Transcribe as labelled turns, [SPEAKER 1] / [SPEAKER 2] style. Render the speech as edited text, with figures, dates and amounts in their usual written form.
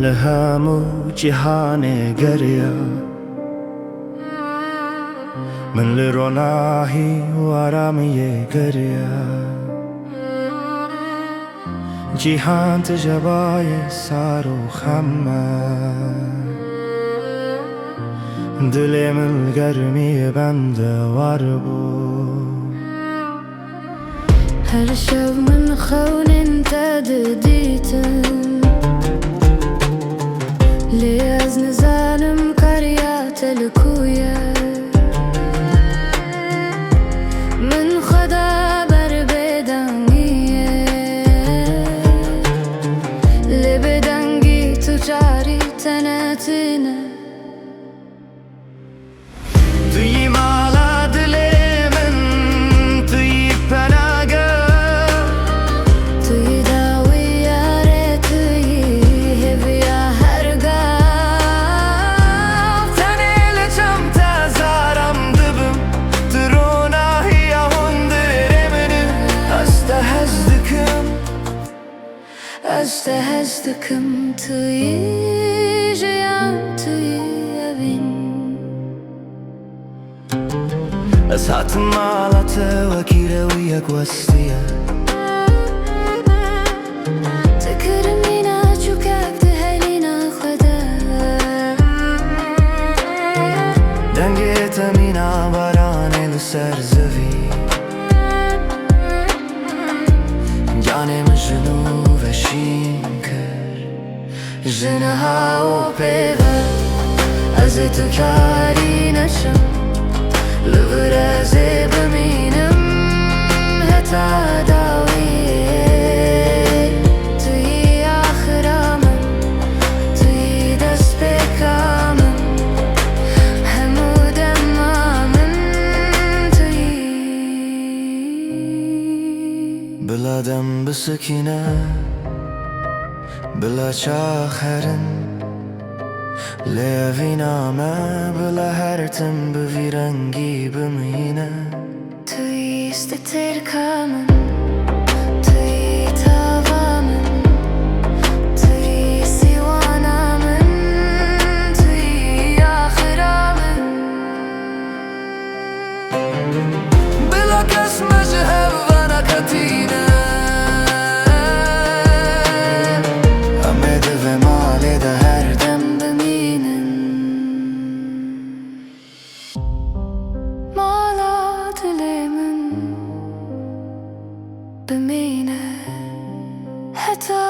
[SPEAKER 1] لهمو جهان گریا من لروناهی ورامی گریا جهان تجبای سارو خمه دل من گرمی بند وار بود
[SPEAKER 2] هر شب من خون انت دديتن لي از نزالم كريات الكويا من خدا بر بدنگیه لبدنگی تو جاری تنتنه
[SPEAKER 1] توی مالا دل من توی پناهگاه
[SPEAKER 2] توی داوی یاره توی هویا هرگاه
[SPEAKER 1] تنه لچم تزارم دبم دروناهی هندر منم
[SPEAKER 2] استهزدكم توی جیان توی evin
[SPEAKER 1] أسعت مالته وكيرة وياك وستيا
[SPEAKER 2] تكرمينا چوكاك تهلينا خدا
[SPEAKER 1] دنگت مینا بارانه لسر زوی جانم جنو وشین کر جنها و پیوه از تو کاری نشم لبرزه بمینم حتی داویه توی آخرامم توی دست بکامم همو دمامم توی بلادم بسکینه بلا چاخرن لێڤینامە بڵە هەرتم بڤیرەنگی بمینە
[SPEAKER 2] توی ستترکامم توی تاوامم توی سیوانامم توی آخرامم
[SPEAKER 1] بلا کەس مەژە هەڤەنەکەتینە ئەمێ دەڤێ ماڵێدە هەردەم
[SPEAKER 2] بمینن مالا دل من بمینه حتی